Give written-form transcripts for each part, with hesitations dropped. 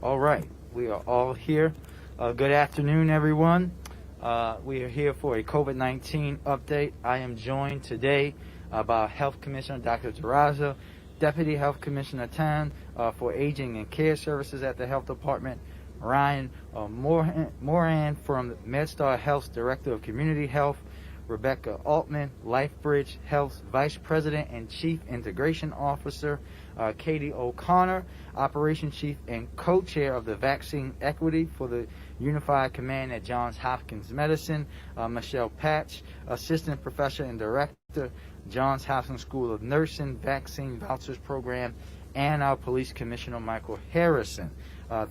All right, we are all here. Good afternoon, everyone. We are here for a COVID-19 update. I am joined today by Health Commissioner Dr. Dzirasa, Deputy Health Commissioner Tan for Aging and Care Services at the Health Department, Ryan Moran from Medstar Health's Director of Community Health, Rebecca Altman, Lifebridge Health's Vice President and Chief Integration Officer, Katie O'Connor, Operations Chief and Co-Chair of the Vaccine Equity for the Unified Command at Johns Hopkins Medicine, Michelle Patch, Assistant Professor and Director, Johns Hopkins School of Nursing, Vaccine Vouchers Program, and our Police Commissioner, Michael Harrison.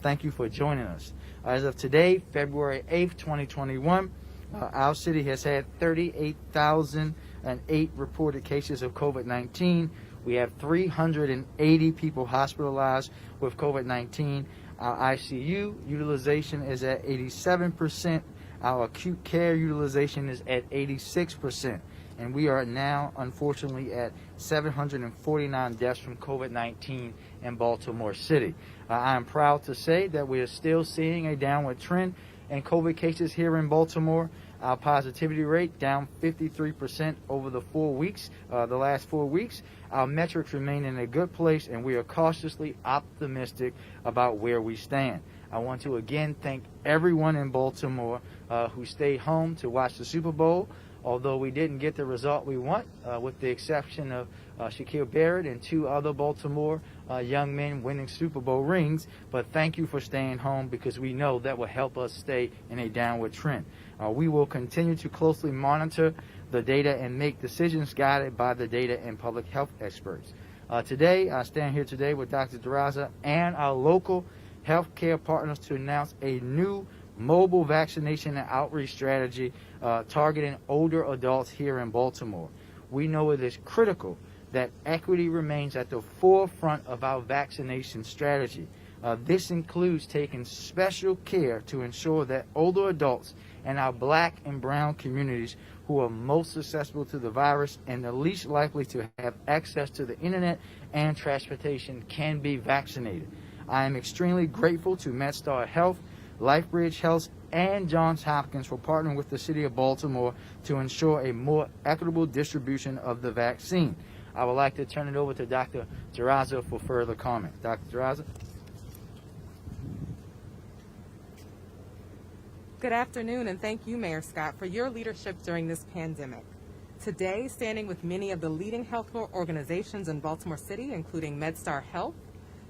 Thank you for joining us. As of today, February 8th, 2021, our city has had 38,008 reported cases of COVID-19. We have 380 people hospitalized with COVID-19. Our ICU utilization is at 87%. Our acute care utilization is at 86%. And we are now, unfortunately, at 749 deaths from COVID-19 in Baltimore City. I am proud to say that we are still seeing a downward trend in COVID cases here in Baltimore. Our positivity rate down 53% over the last 4 weeks. Our metrics remain in a good place, and we are cautiously optimistic about where we stand. I want to again thank everyone in Baltimore who stayed home to watch the Super Bowl. Although we didn't get the result we want, with the exception of Shaquille Barrett and 2 other Baltimore young men winning Super Bowl rings. But thank you for staying home, because we know that will help us stay in a downward trend. We will continue to closely monitor the data and make decisions guided by the data and public health experts. Today, I stand here today with Dr. Dzirasa and our local healthcare partners to announce a new mobile vaccination and outreach strategy targeting older adults here in Baltimore. We know it is critical that equity remains at the forefront of our vaccination strategy. This includes taking special care to ensure that older adults and our Black and brown communities, who are most susceptible to the virus and the least likely to have access to the internet and transportation, can be vaccinated. I am extremely grateful to Medstar Health, Lifebridge Health, and Johns Hopkins for partnering with the City of Baltimore to ensure a more equitable distribution of the vaccine. I would like to turn it over to Dr. Dzirasa for further comment. Dr. Dzirasa. Good afternoon, and thank you, Mayor Scott, for your leadership during this pandemic. Today, standing with many of the leading healthcare organizations in Baltimore City, including Medstar Health,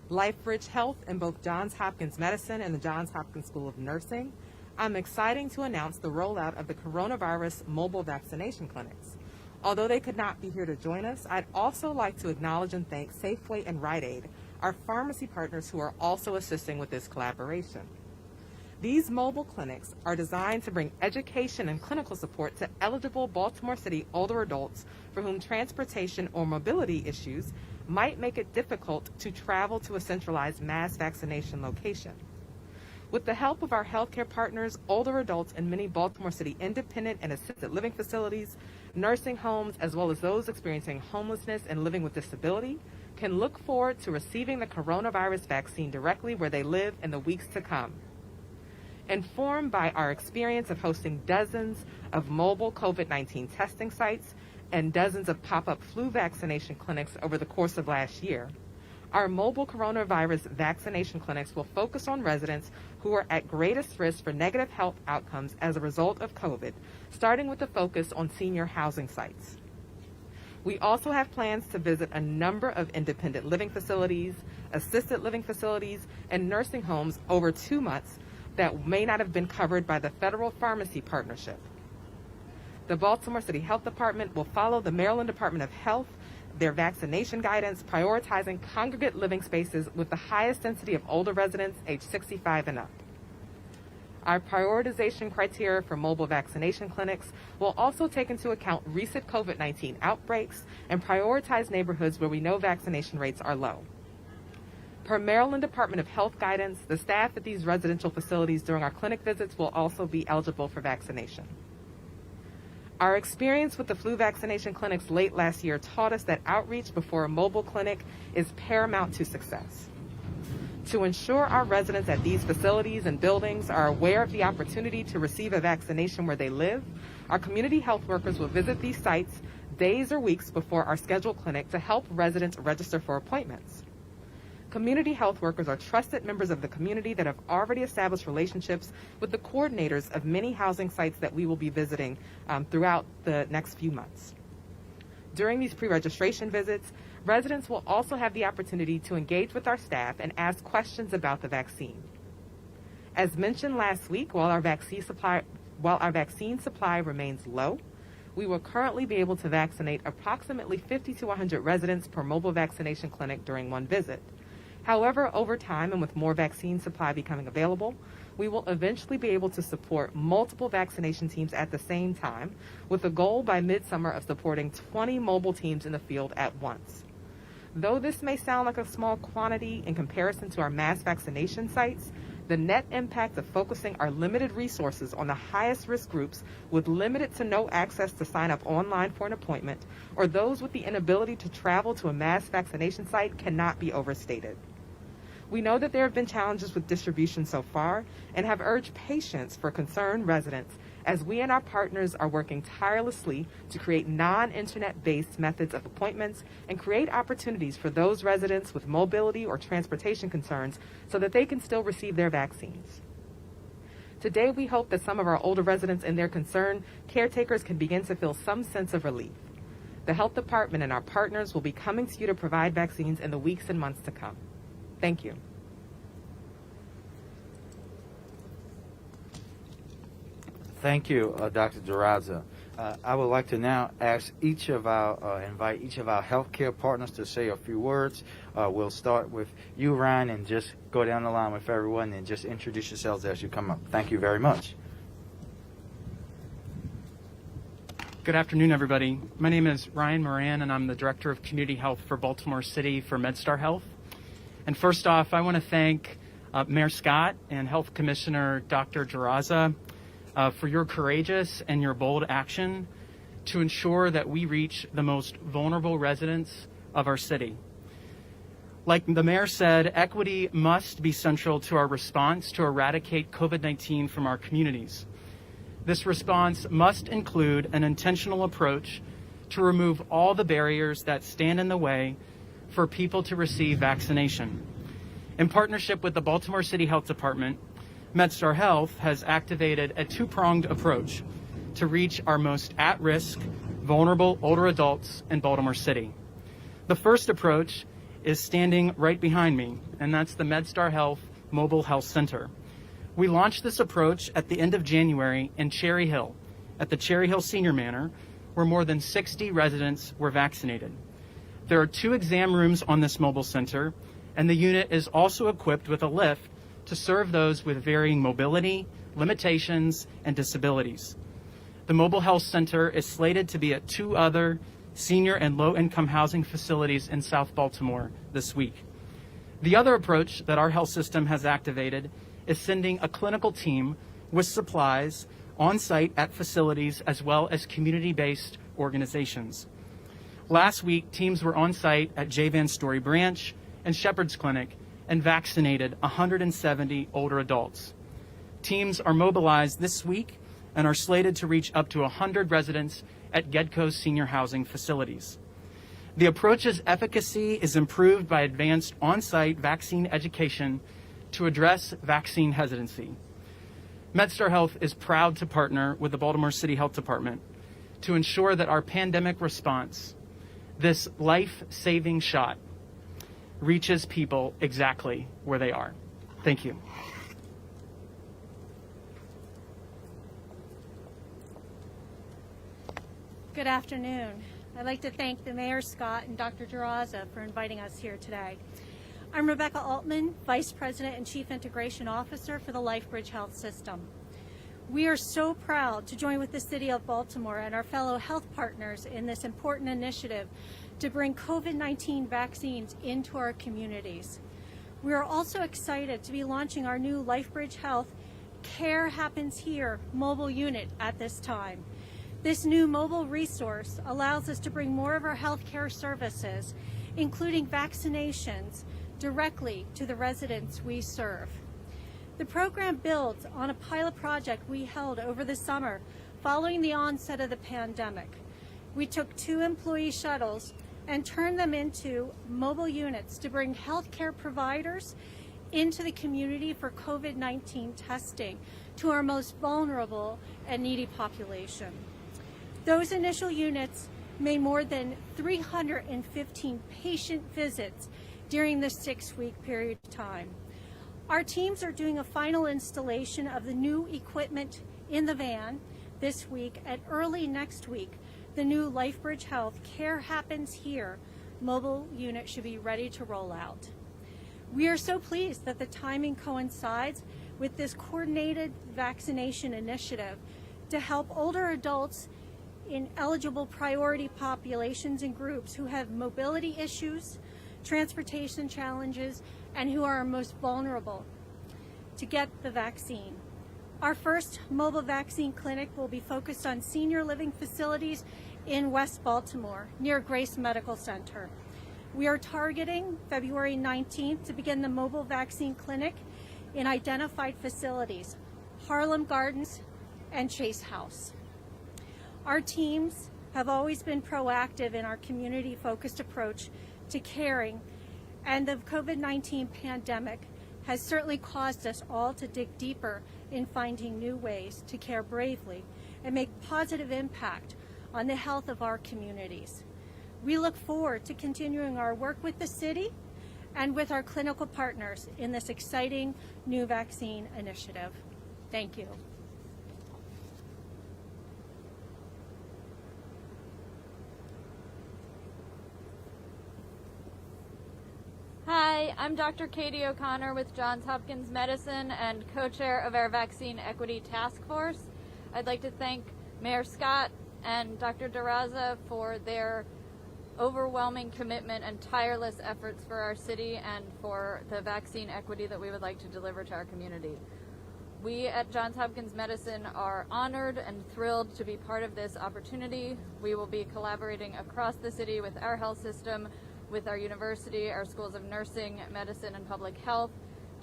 Lifebridge Health, and both Johns Hopkins Medicine and the Johns Hopkins School of Nursing, I'm excited to announce the rollout of the coronavirus mobile vaccination clinics. Although they could not be here to join us, I'd also like to acknowledge and thank Safeway and Rite Aid, our pharmacy partners who are also assisting with this collaboration. These mobile clinics are designed to bring education and clinical support to eligible Baltimore City older adults for whom transportation or mobility issues might make it difficult to travel to a centralized mass vaccination location. With the help of our healthcare partners, older adults in many Baltimore City independent and assisted living facilities, nursing homes, as well as those experiencing homelessness and living with disability, can look forward to receiving the coronavirus vaccine directly where they live in the weeks to come. Informed by our experience of hosting dozens of mobile COVID-19 testing sites and dozens of pop-up flu vaccination clinics over the course of last year, our mobile coronavirus vaccination clinics will focus on residents who are at greatest risk for negative health outcomes as a result of COVID, starting with a focus on senior housing sites. We also have plans to visit a number of independent living facilities, assisted living facilities, and nursing homes over 2 months that may not have been covered by the federal pharmacy partnership. The Baltimore City Health Department will follow the Maryland Department of Health, their vaccination guidance, prioritizing congregate living spaces with the highest density of older residents aged 65 and up. Our prioritization criteria for mobile vaccination clinics will also take into account recent COVID-19 outbreaks and prioritize neighborhoods where we know vaccination rates are low. Per Maryland Department of Health guidance, the staff at these residential facilities during our clinic visits will also be eligible for vaccination. Our experience with the flu vaccination clinics late last year taught us that outreach before a mobile clinic is paramount to success. To ensure our residents at these facilities and buildings are aware of the opportunity to receive a vaccination where they live, our community health workers will visit these sites days or weeks before our scheduled clinic to help residents register for appointments. Community health workers are trusted members of the community that have already established relationships with the coordinators of many housing sites that we will be visiting throughout the next few months. During these pre-registration visits, residents will also have the opportunity to engage with our staff and ask questions about the vaccine. As mentioned last week, while our vaccine supply remains low, we will currently be able to vaccinate approximately 50 to 100 residents per mobile vaccination clinic during one visit. However, over time and with more vaccine supply becoming available, we will eventually be able to support multiple vaccination teams at the same time, with a goal by midsummer of supporting 20 mobile teams in the field at once. Though this may sound like a small quantity in comparison to our mass vaccination sites, the net impact of focusing our limited resources on the highest risk groups with limited to no access to sign up online for an appointment, or those with the inability to travel to a mass vaccination site cannot be overstated. We know that there have been challenges with distribution so far and have urged patience for concerned residents as we and our partners are working tirelessly to create non-internet-based methods of appointments and create opportunities for those residents with mobility or transportation concerns so that they can still receive their vaccines. Today, we hope that some of our older residents and their concerned caretakers can begin to feel some sense of relief. The health department and our partners will be coming to you to provide vaccines in the weeks and months to come. Thank you. Thank you, Dr. Dzirasa. I would like to now ask invite each of our healthcare partners to say a few words. We'll start with you, Ryan, and just go down the line with everyone and just introduce yourselves as you come up. Thank you very much. Good afternoon, everybody. My name is Ryan Moran, and I'm the Director of Community Health for Baltimore City for Medstar Health. And first off, I want to thank Mayor Scott and Health Commissioner Dr. Dzirasa for your courageous and your bold action to ensure that we reach the most vulnerable residents of our city. Like the mayor said, equity must be central to our response to eradicate COVID-19 from our communities. This response must include an intentional approach to remove all the barriers that stand in the way for people to receive vaccination. In partnership with the Baltimore City Health Department, Medstar Health has activated a two-pronged approach to reach our most at-risk, vulnerable older adults in Baltimore City. The first approach is standing right behind me, and that's the Medstar Health Mobile Health Center. We launched this approach at the end of January in Cherry Hill, at the Cherry Hill Senior Manor, where more than 60 residents were vaccinated. There are 2 exam rooms on this mobile center, and the unit is also equipped with a lift to serve those with varying mobility, limitations, and disabilities. The mobile health center is slated to be at 2 other senior and low-income housing facilities in South Baltimore this week. The other approach that our health system has activated is sending a clinical team with supplies on site at facilities as well as community-based organizations. Last week, teams were on site at J. Van Story Branch and Shepherd's Clinic and vaccinated 170 older adults. Teams are mobilized this week and are slated to reach up to 100 residents at Gedco's senior housing facilities. The approach's efficacy is improved by advanced on-site vaccine education to address vaccine hesitancy. Medstar Health is proud to partner with the Baltimore City Health Department to ensure that our pandemic response, this life-saving shot, reaches people exactly where they are. Thank you. Good afternoon. I'd like to thank the Mayor Scott and Dr. Dzirasa for inviting us here today. I'm Rebecca Altman, Vice President and Chief Integration Officer for the Lifebridge Health System. We are so proud to join with the City of Baltimore and our fellow health partners in this important initiative to bring COVID-19 vaccines into our communities. We are also excited to be launching our new Lifebridge Health Care Happens Here mobile unit at this time. This new mobile resource allows us to bring more of our healthcare services, including vaccinations, directly to the residents we serve. The program builds on a pilot project we held over the summer following the onset of the pandemic. We took 2 employee shuttles and turned them into mobile units to bring healthcare providers into the community for COVID-19 testing to our most vulnerable and needy population. Those initial units made more than 315 patient visits during the 6-week period of time. Our teams are doing a final installation of the new equipment in the van this week, and early next week, the new Lifebridge Health Care Happens Here mobile unit should be ready to roll out. We are so pleased that the timing coincides with this coordinated vaccination initiative to help older adults in eligible priority populations and groups who have mobility issues, transportation challenges, and who are most vulnerable to get the vaccine. Our first mobile vaccine clinic will be focused on senior living facilities in West Baltimore, near Grace Medical Center. We are targeting February 19th to begin the mobile vaccine clinic in identified facilities, Harlem Gardens and Chase House. Our teams have always been proactive in our community-focused approach to caring, and the COVID-19 pandemic has certainly caused us all to dig deeper in finding new ways to care bravely and make positive impact on the health of our communities. We look forward to continuing our work with the city and with our clinical partners in this exciting new vaccine initiative. Thank you. Hi, I'm Dr. Katie O'Connor with Johns Hopkins Medicine and co-chair of our Vaccine Equity Task Force. I'd like to thank Mayor Scott and Dr. Dzirasa for their overwhelming commitment and tireless efforts for our city and for the vaccine equity that we would like to deliver to our community. We at Johns Hopkins Medicine are honored and thrilled to be part of this opportunity. We will be collaborating across the city with our health system, with our university, our schools of nursing, medicine, and public health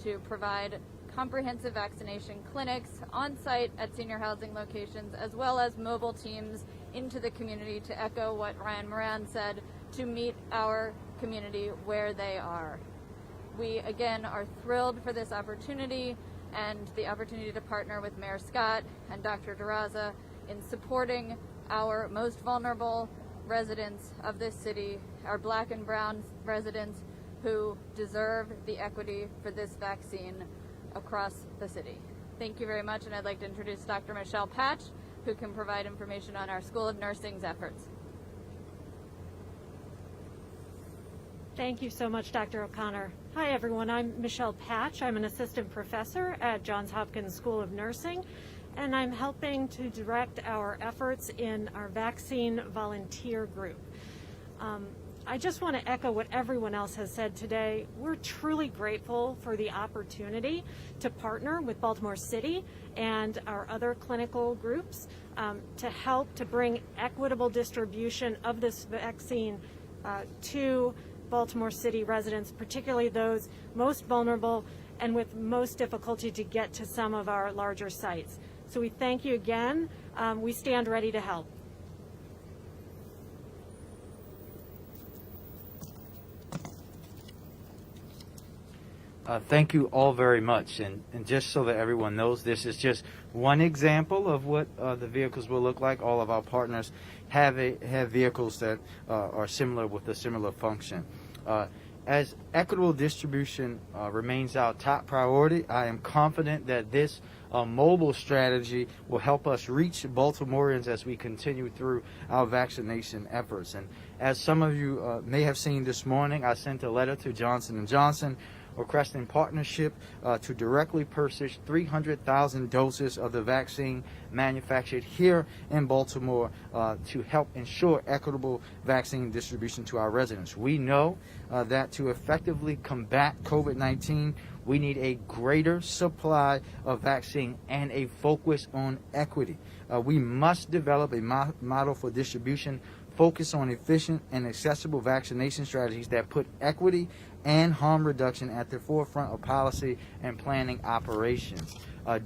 to provide comprehensive vaccination clinics on site at senior housing locations, as well as mobile teams into the community to echo what Ryan Moran said, to meet our community where they are. We again are thrilled for this opportunity and the opportunity to partner with Mayor Scott and Dr. Dzirasa in supporting our most vulnerable residents of this city, our Black and brown residents who deserve the equity for this vaccine across the city. Thank you very much, and I'd like to introduce Dr. Michelle Patch, who can provide information on our School of Nursing's efforts. Thank you so much, Dr. O'Connor. Hi, everyone. I'm Michelle Patch. I'm an assistant professor at Johns Hopkins School of Nursing, and I'm helping to direct our efforts in our vaccine volunteer group. I just want to echo what everyone else has said today. We're truly grateful for the opportunity to partner with Baltimore City and our other clinical groups to help to bring equitable distribution of this vaccine to Baltimore City residents, particularly those most vulnerable and with most difficulty to get to some of our larger sites. So we thank you again. We stand ready to help. Thank you all very much. And just so that everyone knows, this is just one example of what the vehicles will look like. All of our partners have vehicles that are similar with a similar function. As equitable distribution remains our top priority, I am confident that this mobile strategy will help us reach Baltimoreans as we continue through our vaccination efforts. And as some of you may have seen this morning, I sent a letter to Johnson & Johnson requesting partnership to directly purchase 300,000 doses of the vaccine manufactured here in Baltimore to help ensure equitable vaccine distribution to our residents. We know that to effectively combat COVID-19, we need a greater supply of vaccine and a focus on equity. We must develop a model for distribution focus on efficient and accessible vaccination strategies that put equity and harm reduction at the forefront of policy and planning operations.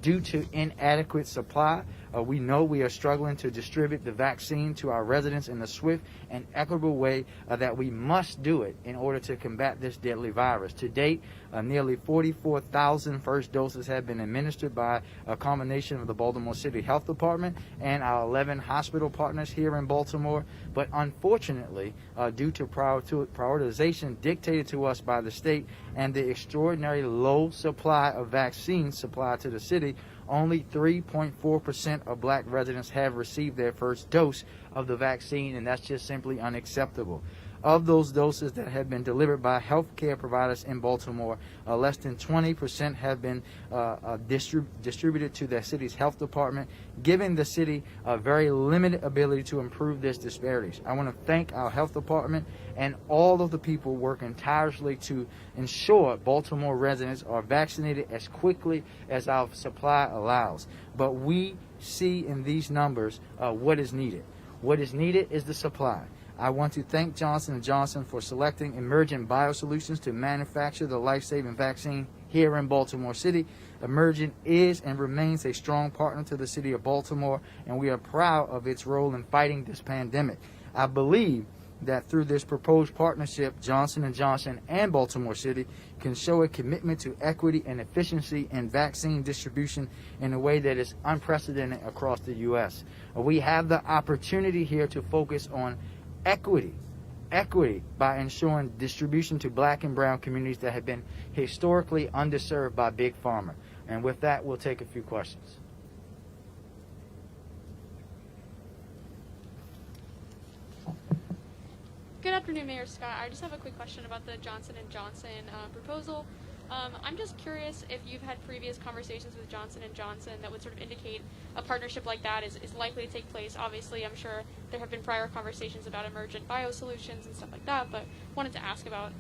Due to inadequate supply, we know we are struggling to distribute the vaccine to our residents in a swift and equitable way that we must do it in order to combat this deadly virus. To date, nearly 44,000 first doses have been administered by a combination of the Baltimore City Health Department and our 11 hospital partners here in Baltimore. But unfortunately, due to prioritization dictated to us by the state and the extraordinary low supply of vaccines supplied to the city, only 3.4% of black residents have received their first dose of the vaccine, and that's just simply unacceptable. Of those doses that have been delivered by healthcare providers in Baltimore, less than 20% have been distributed to the city's health department, giving the city a very limited ability to improve this disparities. I want to thank our health department and all of the people working tirelessly to ensure Baltimore residents are vaccinated as quickly as our supply allows. But we see in these numbers what is needed. What is needed is the supply. I want to thank Johnson & Johnson for selecting Emergent Biosolutions to manufacture the life-saving vaccine here in Baltimore City. Emergent is and remains a strong partner to the city of Baltimore, and we are proud of its role in fighting this pandemic. I believe that through this proposed partnership, Johnson & Johnson and Baltimore City can show a commitment to equity and efficiency in vaccine distribution in a way that is unprecedented across the U.S. We have the opportunity here to focus on equity by ensuring distribution to black and brown communities that have been historically underserved by Big Pharma. And with that, we'll take a few questions. Good afternoon, Mayor Scott. I just have a quick question about the Johnson & Johnson proposal. I'm just curious if you've had previous conversations with Johnson & Johnson that would sort of indicate a partnership like that is likely to take place. Obviously, I'm sure there have been prior conversations about emergent biosolutions and stuff like that, but wanted to ask about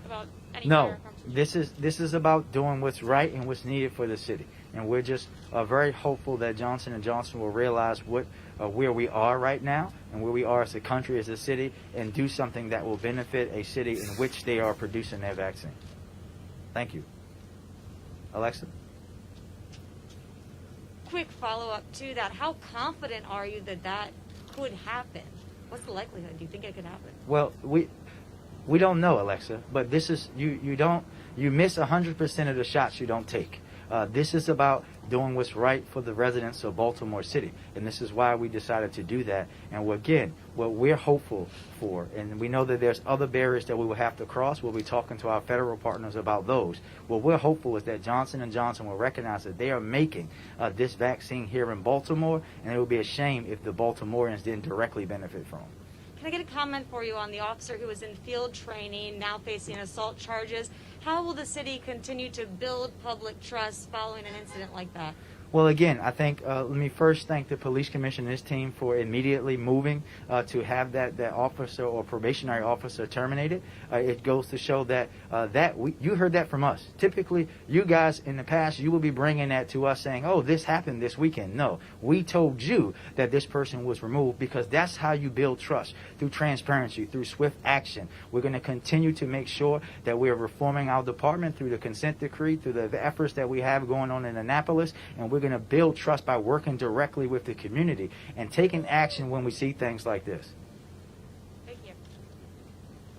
any prior conversations. This is about doing what's right and what's needed for the city. And we're just very hopeful that Johnson & Johnson will realize where we are right now and where we are as a country, as a city, and do something that will benefit a city in which they are producing their vaccine. Thank you. Alexa? Quick follow-up to that. How confident are you that that could happen? What's the likelihood? Do you think it could happen? Well, we don't know, Alexa, but this is you miss 100% of the shots you don't take. This is about doing what's right for the residents of Baltimore City, and this is why we decided to do that. And what we're hopeful for, and we know that there's other barriers that we will have to cross. We'll be talking to our federal partners about those. What we're hopeful is that Johnson & Johnson will recognize that they are making this vaccine here in Baltimore, and it would be a shame if the Baltimoreans didn't directly benefit from it. Can I get a comment for you on the officer who was in field training, now facing assault charges? How will the city continue to build public trust following an incident like that? Well, again, I think let me first thank the police commission and his team for immediately moving to have that officer or probationary officer terminated. It goes to show that you heard that from us. Typically, you guys in the past, you will be bringing that to us saying, oh, this happened this weekend. No, we told you that this person was removed because that's how you build trust, through transparency, through swift action. We're going to continue to make sure that we're reforming our department through the consent decree, through the efforts that we have going on in Annapolis, and we're going to build trust by working directly with the community and taking action when we see things like this. Thank you.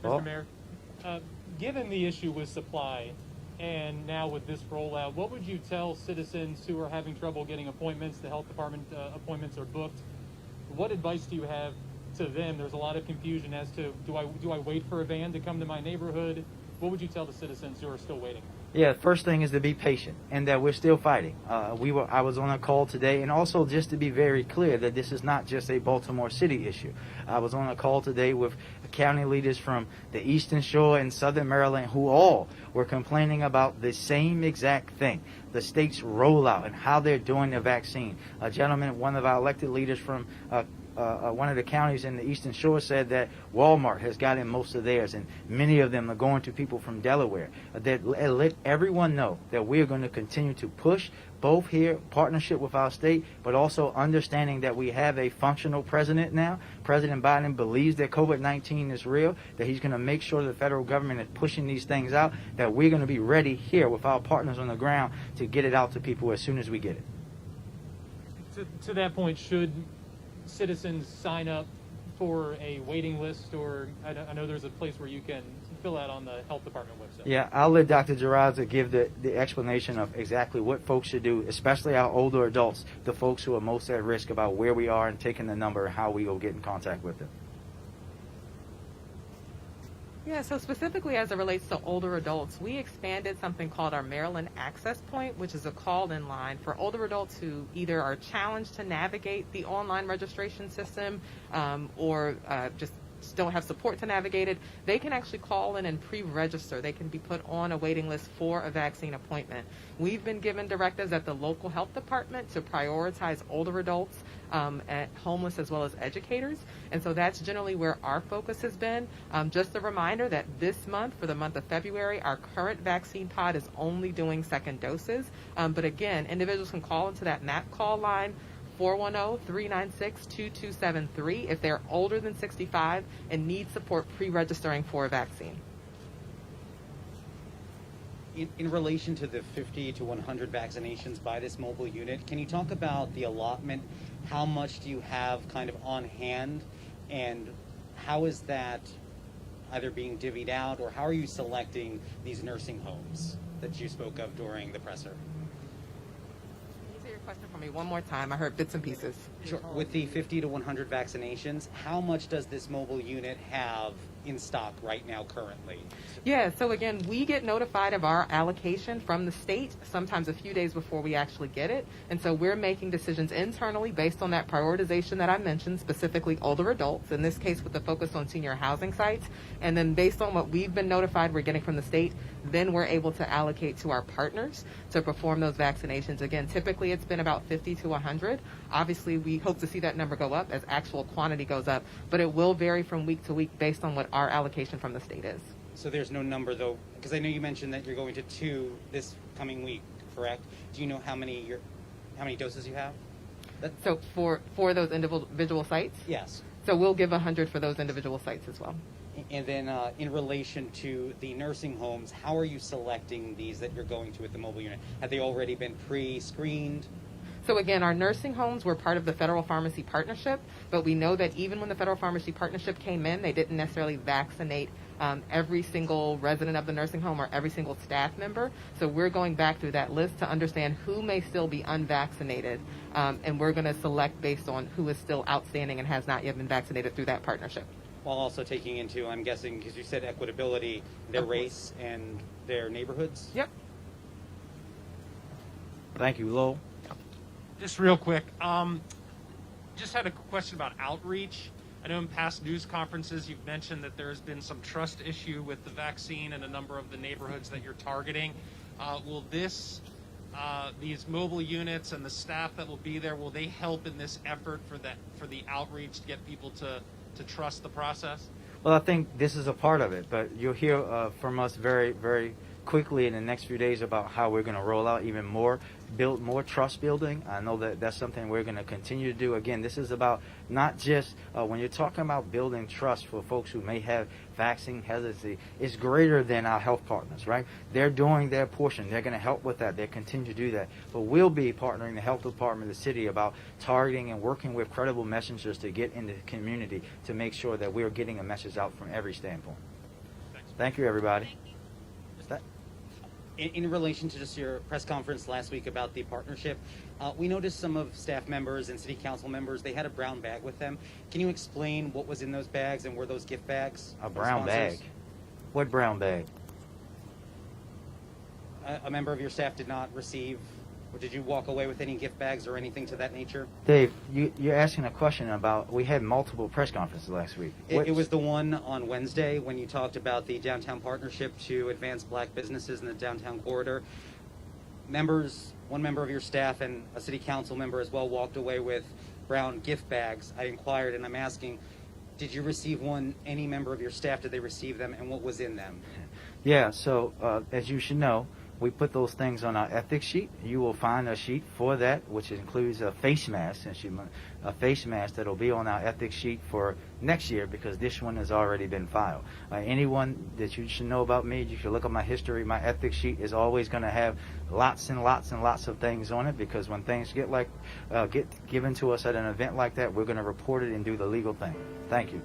Well, Mr. Mayor, given the issue with supply and now with this rollout, what would you tell citizens who are having trouble getting appointments? The health department appointments are booked. What advice do you have to them? There's a lot of confusion as to do I wait for a van to come to my neighborhood? What would you tell the citizens who are still waiting? Yeah, first thing is to be patient and that we're still fighting. I was on a call today, and also just to be very clear that this is not just a Baltimore City issue. I was on a call today with county leaders from the Eastern Shore and Southern Maryland who all were complaining about the same exact thing, the state's rollout and how they're doing the vaccine. A gentleman, one of our elected leaders from one of the counties in the Eastern Shore said that Walmart has gotten most of theirs, and many of them are going to people from Delaware. That let everyone know that we are going to continue to push both here, partnership with our state, but also understanding that we have a functional president now. President Biden believes that COVID-19 is real, that he's going to make sure the federal government is pushing these things out, that we're going to be ready here with our partners on the ground to get it out to people as soon as we get it. To that point, should citizens sign up for a waiting list, or I know there's a place where you can fill out on the health department website? Yeah, I'll let Dr. Dzirasa give the explanation of exactly what folks should do, especially our older adults, the folks who are most at risk, about where we are and taking the number and how we will get in contact with them. Yeah, so specifically as it relates to older adults, we expanded something called our Maryland Access Point, which is a call-in line for older adults who either are challenged to navigate the online registration system or just don't have support to navigate it. They can actually call in and pre-register. They can be put on a waiting list for a vaccine appointment. We've been given directives at the local health department to prioritize older adults, at homeless as well as educators. And so that's generally where our focus has been. Just a reminder that this month, for the month of February, our current vaccine pod is only doing second doses. But again, individuals can call into that MAP call line, 410-396-2273, if they're older than 65 and need support pre-registering for a vaccine. In relation to the 50 to 100 vaccinations by this mobile unit, can you talk about the allotment? How much do you have kind of on hand, and how is that either being divvied out, or how are you selecting these nursing homes that you spoke of during the presser? Question for me one more time. I heard bits and pieces. Sure. With the 50 to 100 vaccinations, how much does this mobile unit have in stock right now currently? Yeah, so again, we get notified of our allocation from the state sometimes a few days before we actually get it. And so we're making decisions internally based on that prioritization that I mentioned, specifically older adults, in this case with the focus on senior housing sites. And then based on what we've been notified we're getting from the state, then we're able to allocate to our partners to perform those vaccinations. Again, typically it's been about 50 to 100. Obviously, we hope to see that number go up as actual quantity goes up, but it will vary from week to week based on what our allocation from the state is. So there's no number, though, because I know you mentioned that you're going to 2 this coming week, correct? Do you know how many doses you have? So for those individual sites? Yes. So we'll give 100 for those individual sites as well. And then in relation to the nursing homes, how are you selecting these that you're going to at the mobile unit? Have they already been pre-screened? So again, our nursing homes were part of the Federal Pharmacy Partnership, but we know that even when the Federal Pharmacy Partnership came in, they didn't necessarily vaccinate every single resident of the nursing home or every single staff member. So we're going back through that list to understand who may still be unvaccinated, and we're going to select based on who is still outstanding and has not yet been vaccinated through that partnership. While also taking into, I'm guessing, because you said equitability, their race and their neighborhoods? Yep. Thank you, Lowell. Just real quick, just had a question about outreach. I know in past news conferences you've mentioned that there has been some trust issue with the vaccine in a number of the neighborhoods that you're targeting. Will these mobile units and the staff that will be there, will they help in this effort for the outreach to get people to trust the process? Well, I think this is a part of it, but you'll hear from us very, very quickly in the next few days about how we're going to roll out even more, build more trust building. I know that that's something we're going to continue to do. Again, this is about not just when you're talking about building trust for folks who may have vaccine hesitancy, it's greater than our health partners, right? They're doing their portion. They're going to help with that. They continue to do that. But we'll be partnering the health department of the city about targeting and working with credible messengers to get in the community to make sure that we're getting a message out from every standpoint. Thanks. Thank you, everybody. In relation to just your press conference last week about the partnership, we noticed some of staff members and city council members, they had a brown bag with them. Can you explain what was in those bags and were those gift bags? A brown bag? What brown bag? A member of your staff did not receive, or did you walk away with any gift bags or anything to that nature? Dave, you're asking a question about, we had multiple press conferences last week. It was the one on Wednesday when you talked about the downtown partnership to advance black businesses in the downtown corridor. One member of your staff and a city council member as well walked away with brown gift bags, I inquired and I'm asking, did you receive one? Any member of your staff, did they receive them, and what was in them? Yeah, so as you should know, we put those things on our ethics sheet. You will find a sheet for that, which includes a face mask, a face mask that will be on our ethics sheet for next year because this one has already been filed. Anyone that you should know about me, you should look at my history. My ethics sheet is always going to have lots and lots and lots of things on it because when things get given to us at an event like that, we're going to report it and do the legal thing. Thank you.